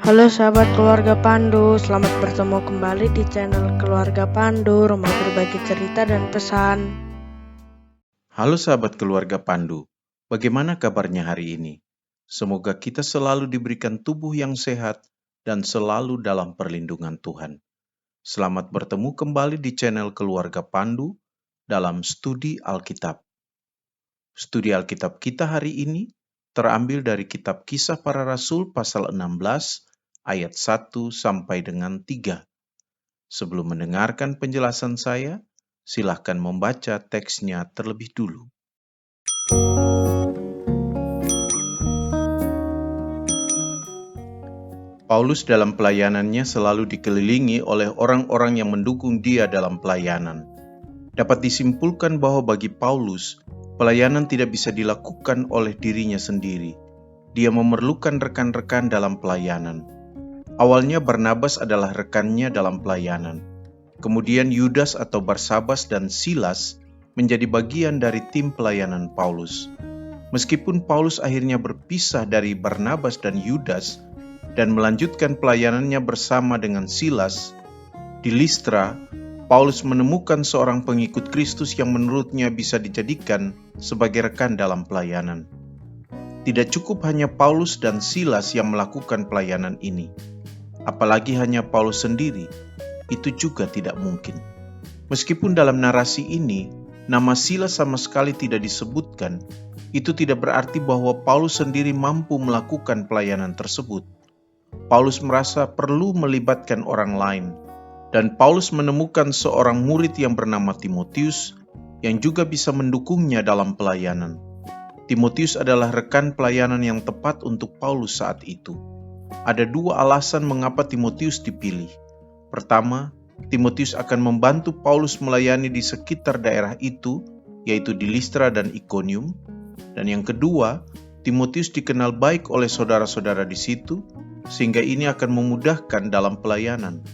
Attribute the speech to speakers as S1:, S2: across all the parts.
S1: Halo sahabat keluarga Pandu, selamat bertemu kembali di channel Keluarga Pandu, rumah berbagi cerita dan pesan.
S2: Halo sahabat keluarga Pandu, bagaimana kabarnya hari ini? Semoga kita selalu diberikan tubuh yang sehat dan selalu dalam perlindungan Tuhan. Selamat bertemu kembali di channel Keluarga Pandu dalam studi Alkitab. Studi Alkitab kita hari ini terambil dari kitab Kisah Para Rasul pasal 16 ayat 1 sampai dengan 3. Sebelum mendengarkan penjelasan saya, silakan membaca teksnya terlebih dulu. Paulus dalam pelayanannya selalu dikelilingi oleh orang-orang yang mendukung dia dalam pelayanan. Dapat disimpulkan bahwa bagi Paulus, pelayanan tidak bisa dilakukan oleh dirinya sendiri. Dia memerlukan rekan-rekan dalam pelayanan. Awalnya Barnabas adalah rekannya dalam pelayanan. Kemudian Yudas atau Barsabas dan Silas menjadi bagian dari tim pelayanan Paulus. Meskipun Paulus akhirnya berpisah dari Barnabas dan Yudas, dan melanjutkan pelayanannya bersama dengan Silas, di Listra, Paulus menemukan seorang pengikut Kristus yang menurutnya bisa dijadikan sebagai rekan dalam pelayanan. Tidak cukup hanya Paulus dan Silas yang melakukan pelayanan ini. Apalagi hanya Paulus sendiri, itu juga tidak mungkin. Meskipun dalam narasi ini, nama Silas sama sekali tidak disebutkan, itu tidak berarti bahwa Paulus sendiri mampu melakukan pelayanan tersebut. Paulus merasa perlu melibatkan orang lain, dan Paulus menemukan seorang murid yang bernama Timotius yang juga bisa mendukungnya dalam pelayanan. Timotius adalah rekan pelayanan yang tepat untuk Paulus saat itu. Ada dua alasan mengapa Timotius dipilih. Pertama, Timotius akan membantu Paulus melayani di sekitar daerah itu, yaitu di Listra dan Ikonium. Dan yang kedua, Timotius dikenal baik oleh saudara-saudara di situ, sehingga ini akan memudahkan dalam pelayanan.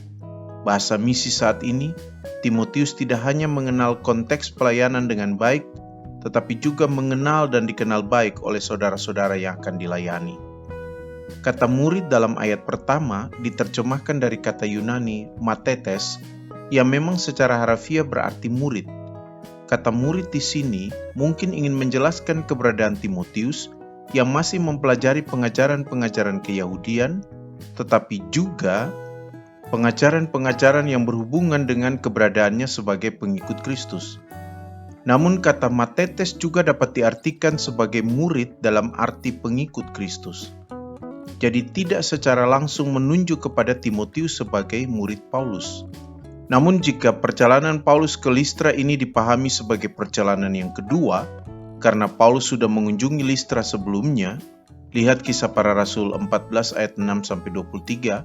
S2: Bahasa misi saat ini, Timotius tidak hanya mengenal konteks pelayanan dengan baik, tetapi juga mengenal dan dikenal baik oleh saudara-saudara yang akan dilayani. Kata murid dalam ayat pertama diterjemahkan dari kata Yunani matetes, yang memang secara harafiah berarti murid. Kata murid di sini mungkin ingin menjelaskan keberadaan Timotius yang masih mempelajari pengajaran-pengajaran Keyahudian, tetapi juga pengajaran-pengajaran yang berhubungan dengan keberadaannya sebagai pengikut Kristus. Namun kata matetes juga dapat diartikan sebagai murid dalam arti pengikut Kristus. Jadi tidak secara langsung menunjuk kepada Timotius sebagai murid Paulus. Namun jika perjalanan Paulus ke Listra ini dipahami sebagai perjalanan yang kedua, karena Paulus sudah mengunjungi Listra sebelumnya, lihat Kisah Para Rasul 14 ayat 6-23,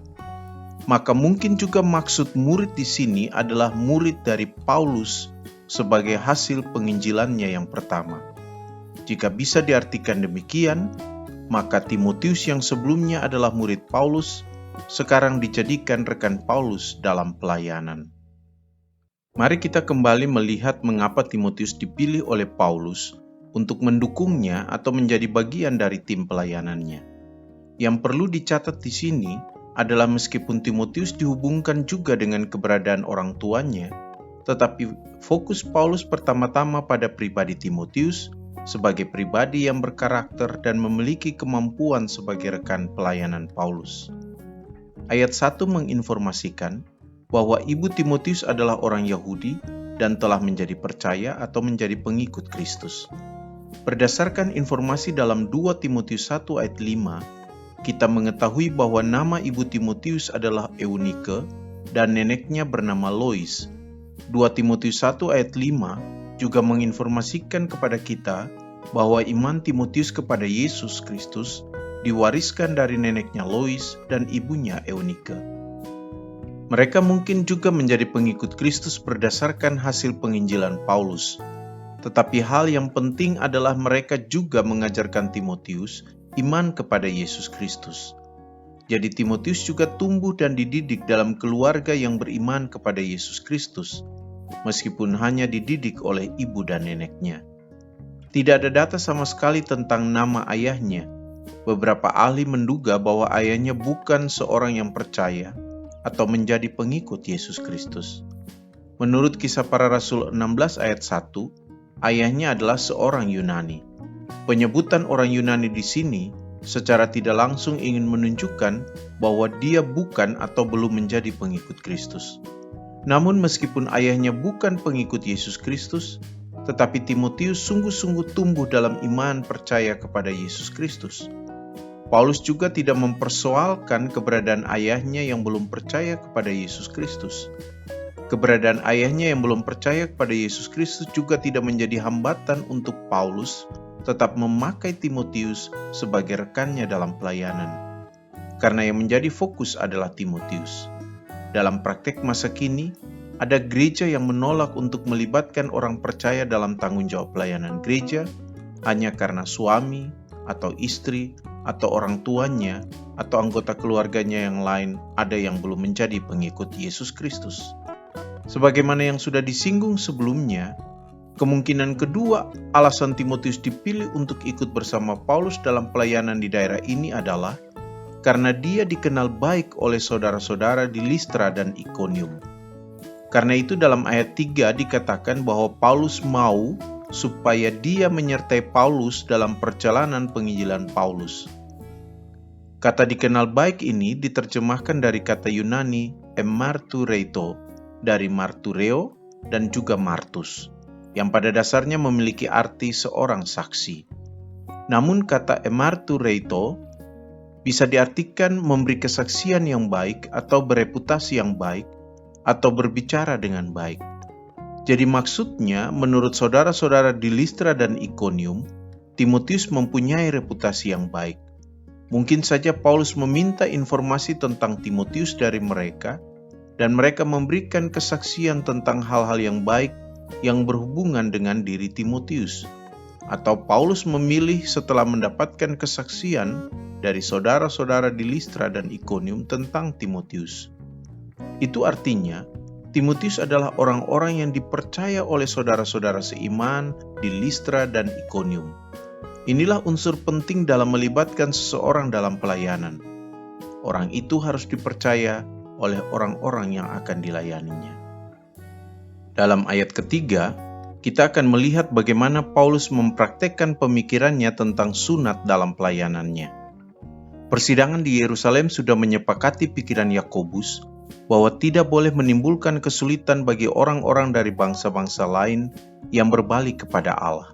S2: maka mungkin juga maksud murid di sini adalah murid dari Paulus sebagai hasil penginjilannya yang pertama. Jika bisa diartikan demikian, maka Timotius yang sebelumnya adalah murid Paulus, sekarang dijadikan rekan Paulus dalam pelayanan. Mari kita kembali melihat mengapa Timotius dipilih oleh Paulus untuk mendukungnya atau menjadi bagian dari tim pelayanannya. Yang perlu dicatat di sini adalah meskipun Timotius dihubungkan juga dengan keberadaan orang tuanya, tetapi fokus Paulus pertama-tama pada pribadi Timotius sebagai pribadi yang berkarakter dan memiliki kemampuan sebagai rekan pelayanan Paulus. Ayat 1 menginformasikan bahwa ibu Timotius adalah orang Yahudi dan telah menjadi percaya atau menjadi pengikut Kristus. Berdasarkan informasi dalam 2 Timotius 1 ayat 5, kita mengetahui bahwa nama ibu Timotius adalah Eunike dan neneknya bernama Lois. 2 Timotius 1 ayat 5 juga menginformasikan kepada kita bahwa iman Timotius kepada Yesus Kristus diwariskan dari neneknya Lois dan ibunya Eunike. Mereka mungkin juga menjadi pengikut Kristus berdasarkan hasil penginjilan Paulus. Tetapi hal yang penting adalah mereka juga mengajarkan Timotius iman kepada Yesus Kristus. Jadi Timotius juga tumbuh dan dididik dalam keluarga yang beriman kepada Yesus Kristus, meskipun hanya dididik oleh ibu dan neneknya. Tidak ada data sama sekali tentang nama ayahnya, beberapa ahli menduga bahwa ayahnya bukan seorang yang percaya atau menjadi pengikut Yesus Kristus. Menurut Kisah Para Rasul 16 ayat 1, ayahnya adalah seorang Yunani. Penyebutan orang Yunani di sini secara tidak langsung ingin menunjukkan bahwa dia bukan atau belum menjadi pengikut Kristus. Namun meskipun ayahnya bukan pengikut Yesus Kristus, tetapi Timotius sungguh-sungguh tumbuh dalam iman percaya kepada Yesus Kristus. Paulus juga tidak mempersoalkan keberadaan ayahnya yang belum percaya kepada Yesus Kristus. Keberadaan ayahnya yang belum percaya kepada Yesus Kristus juga tidak menjadi hambatan untuk Paulus tetap memakai Timotius sebagai rekannya dalam pelayanan. Karena yang menjadi fokus adalah Timotius. Dalam praktek masa kini, ada gereja yang menolak untuk melibatkan orang percaya dalam tanggung jawab pelayanan gereja hanya karena suami atau istri atau orang tuanya atau anggota keluarganya yang lain ada yang belum menjadi pengikut Yesus Kristus. Sebagaimana yang sudah disinggung sebelumnya, kemungkinan kedua alasan Timotius dipilih untuk ikut bersama Paulus dalam pelayanan di daerah ini adalah karena dia dikenal baik oleh saudara-saudara di Listra dan Ikonium. Karena itu dalam ayat 3 dikatakan bahwa Paulus mau supaya dia menyertai Paulus dalam perjalanan penginjilan Paulus. Kata dikenal baik ini diterjemahkan dari kata Yunani emartureito, dari martureo dan juga martus, yang pada dasarnya memiliki arti seorang saksi. Namun kata emartureito bisa diartikan memberi kesaksian yang baik atau bereputasi yang baik, atau berbicara dengan baik. Jadi maksudnya, menurut saudara-saudara di Listra dan Ikonium, Timotius mempunyai reputasi yang baik. Mungkin saja Paulus meminta informasi tentang Timotius dari mereka, dan mereka memberikan kesaksian tentang hal-hal yang baik yang berhubungan dengan diri Timotius. Atau Paulus memilih setelah mendapatkan kesaksian dari saudara-saudara di Listra dan Ikonium tentang Timotius. Itu artinya, Timotius adalah orang-orang yang dipercaya oleh saudara-saudara seiman di Listra dan Ikonium. Inilah unsur penting dalam melibatkan seseorang dalam pelayanan. Orang itu harus dipercaya oleh orang-orang yang akan dilayaninya. Dalam ayat ketiga, kita akan melihat bagaimana Paulus mempraktekkan pemikirannya tentang sunat dalam pelayanannya. Persidangan di Yerusalem sudah menyepakati pikiran Yakobus bahwa tidak boleh menimbulkan kesulitan bagi orang-orang dari bangsa-bangsa lain yang berbalik kepada Allah.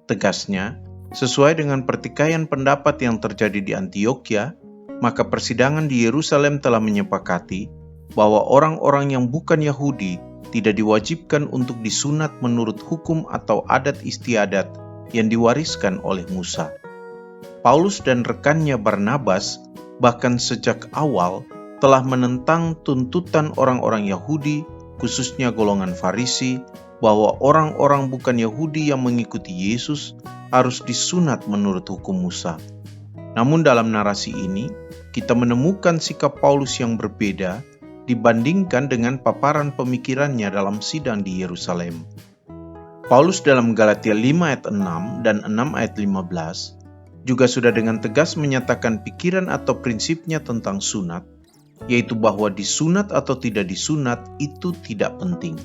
S2: Tegasnya, sesuai dengan pertikaian pendapat yang terjadi di Antioquia, maka persidangan di Yerusalem telah menyepakati bahwa orang-orang yang bukan Yahudi tidak diwajibkan untuk disunat menurut hukum atau adat istiadat yang diwariskan oleh Musa. Paulus dan rekannya Barnabas bahkan sejak awal telah menentang tuntutan orang-orang Yahudi, khususnya golongan Farisi, bahwa orang-orang bukan Yahudi yang mengikuti Yesus harus disunat menurut hukum Musa. Namun dalam narasi ini, kita menemukan sikap Paulus yang berbeda dibandingkan dengan paparan pemikirannya dalam sidang di Yerusalem. Paulus dalam Galatia 5 ayat 6 dan 6 ayat 15 juga sudah dengan tegas menyatakan pikiran atau prinsipnya tentang sunat, yaitu bahwa disunat atau tidak disunat itu tidak penting.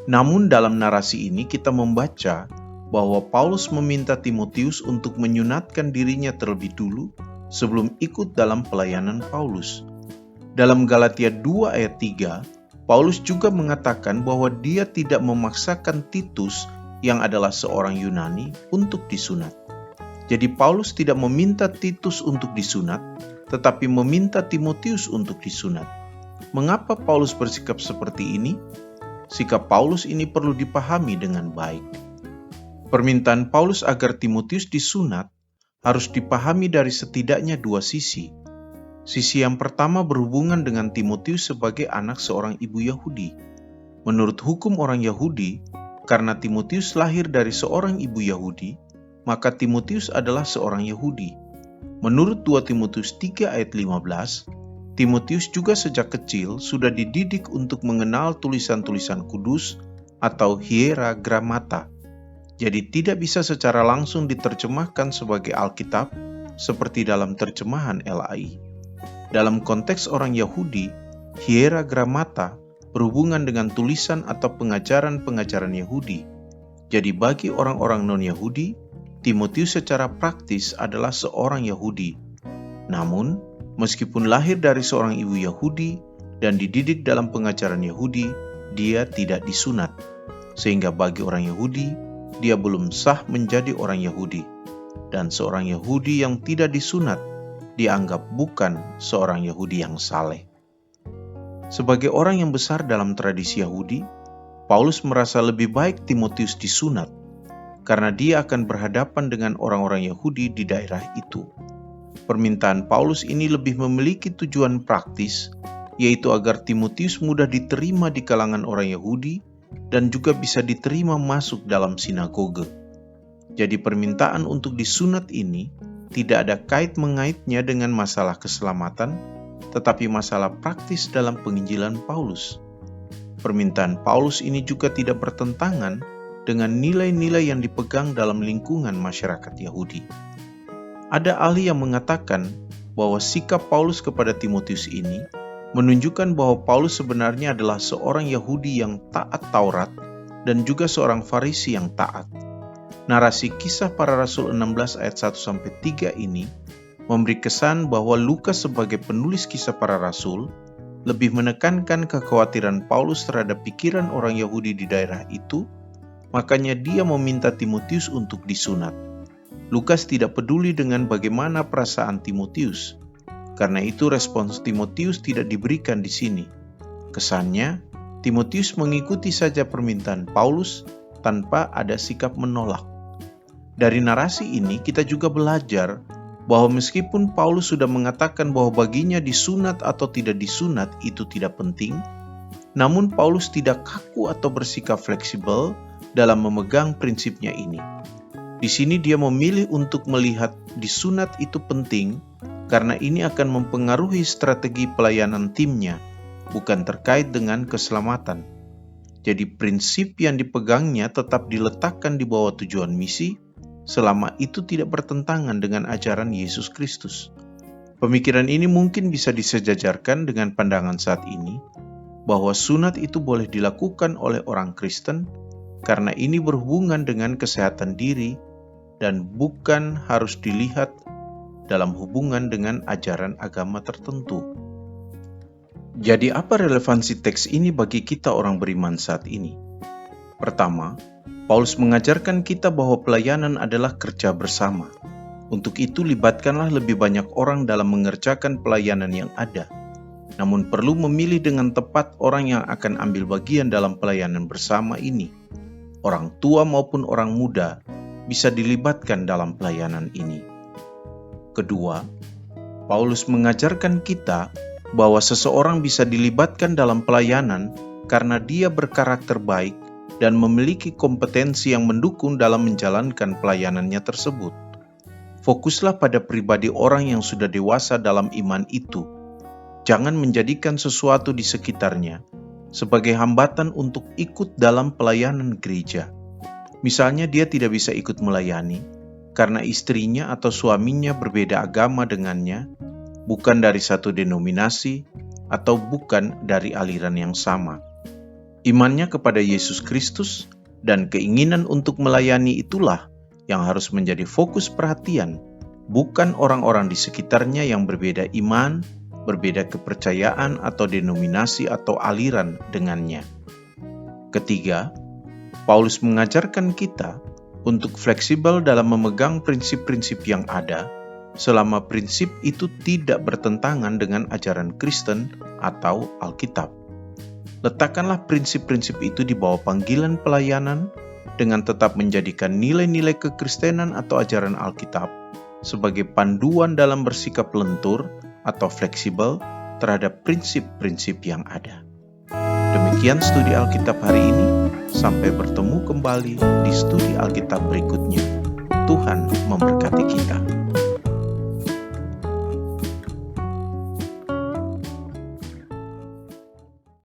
S2: Namun dalam narasi ini kita membaca bahwa Paulus meminta Timotius untuk menyunatkan dirinya terlebih dulu sebelum ikut dalam pelayanan Paulus. Dalam Galatia 2 ayat 3, Paulus juga mengatakan bahwa dia tidak memaksakan Titus yang adalah seorang Yunani untuk disunat. Jadi Paulus tidak meminta Titus untuk disunat, tetapi meminta Timotius untuk disunat. Mengapa Paulus bersikap seperti ini? Sikap Paulus ini perlu dipahami dengan baik. Permintaan Paulus agar Timotius disunat harus dipahami dari setidaknya dua sisi. Sisi yang pertama berhubungan dengan Timotius sebagai anak seorang ibu Yahudi. Menurut hukum orang Yahudi, karena Timotius lahir dari seorang ibu Yahudi, maka Timotius adalah seorang Yahudi. Menurut 2 Timotius 3 ayat 15, Timotius juga sejak kecil sudah dididik untuk mengenal tulisan-tulisan kudus atau hierogramata. Jadi tidak bisa secara langsung diterjemahkan sebagai Alkitab seperti dalam terjemahan LAI. Dalam konteks orang Yahudi, hierogramata berhubungan dengan tulisan atau pengajaran-pengajaran Yahudi. Jadi bagi orang-orang non-Yahudi, Timotius secara praktis adalah seorang Yahudi. Namun, meskipun lahir dari seorang ibu Yahudi dan dididik dalam pengajaran Yahudi, dia tidak disunat. Sehingga bagi orang Yahudi, dia belum sah menjadi orang Yahudi. Dan seorang Yahudi yang tidak disunat dianggap bukan seorang Yahudi yang saleh. Sebagai orang yang besar dalam tradisi Yahudi, Paulus merasa lebih baik Timotius disunat, karena dia akan berhadapan dengan orang-orang Yahudi di daerah itu. Permintaan Paulus ini lebih memiliki tujuan praktis, yaitu agar Timotius mudah diterima di kalangan orang Yahudi dan juga bisa diterima masuk dalam sinagoge. Jadi permintaan untuk disunat ini tidak ada kait-mengaitnya dengan masalah keselamatan, tetapi masalah praktis dalam penginjilan Paulus. Permintaan Paulus ini juga tidak bertentangan dengan nilai-nilai yang dipegang dalam lingkungan masyarakat Yahudi. Ada ahli yang mengatakan bahwa sikap Paulus kepada Timotius ini menunjukkan bahwa Paulus sebenarnya adalah seorang Yahudi yang taat Taurat dan juga seorang Farisi yang taat. Narasi Kisah Para Rasul 16 ayat 1-3 ini memberi kesan bahwa Lukas sebagai penulis Kisah Para Rasul lebih menekankan kekhawatiran Paulus terhadap pikiran orang Yahudi di daerah itu, makanya dia meminta Timotius untuk disunat. Lukas tidak peduli dengan bagaimana perasaan Timotius, karena itu respons Timotius tidak diberikan di sini. Kesannya, Timotius mengikuti saja permintaan Paulus tanpa ada sikap menolak. Dari narasi ini kita juga belajar bahwa meskipun Paulus sudah mengatakan bahwa baginya disunat atau tidak disunat itu tidak penting, namun Paulus tidak kaku atau bersikap fleksibel dalam memegang prinsipnya ini. Di sini dia memilih untuk melihat disunat itu penting karena ini akan mempengaruhi strategi pelayanan timnya, bukan terkait dengan keselamatan. Jadi prinsip yang dipegangnya tetap diletakkan di bawah tujuan misi, selama itu tidak bertentangan dengan ajaran Yesus Kristus. Pemikiran ini mungkin bisa disejajarkan dengan pandangan saat ini, bahwa sunat itu boleh dilakukan oleh orang Kristen, karena ini berhubungan dengan kesehatan diri, dan bukan harus dilihat dalam hubungan dengan ajaran agama tertentu. Jadi apa relevansi teks ini bagi kita orang beriman saat ini? Pertama, Paulus mengajarkan kita bahwa pelayanan adalah kerja bersama. Untuk itu libatkanlah lebih banyak orang dalam mengerjakan pelayanan yang ada. Namun perlu memilih dengan tepat orang yang akan ambil bagian dalam pelayanan bersama ini. Orang tua maupun orang muda bisa dilibatkan dalam pelayanan ini. Kedua, Paulus mengajarkan kita bahwa seseorang bisa dilibatkan dalam pelayanan karena dia berkarakter baik dan memiliki kompetensi yang mendukung dalam menjalankan pelayanannya tersebut. Fokuslah pada pribadi orang yang sudah dewasa dalam iman itu. Jangan menjadikan sesuatu di sekitarnya sebagai hambatan untuk ikut dalam pelayanan gereja. Misalnya dia tidak bisa ikut melayani karena istrinya atau suaminya berbeda agama dengannya, bukan dari satu denominasi, atau bukan dari aliran yang sama. Imannya kepada Yesus Kristus dan keinginan untuk melayani itulah yang harus menjadi fokus perhatian, bukan orang-orang di sekitarnya yang berbeda iman, berbeda kepercayaan atau denominasi atau aliran dengannya. Ketiga, Paulus mengajarkan kita untuk fleksibel dalam memegang prinsip-prinsip yang ada, selama prinsip itu tidak bertentangan dengan ajaran Kristen atau Alkitab. Letakkanlah prinsip-prinsip itu di bawah panggilan pelayanan dengan tetap menjadikan nilai-nilai kekristenan atau ajaran Alkitab sebagai panduan dalam bersikap lentur atau fleksibel terhadap prinsip-prinsip yang ada. Demikian studi Alkitab hari ini. Sampai bertemu kembali di studi Alkitab berikutnya. Tuhan memberkati kita.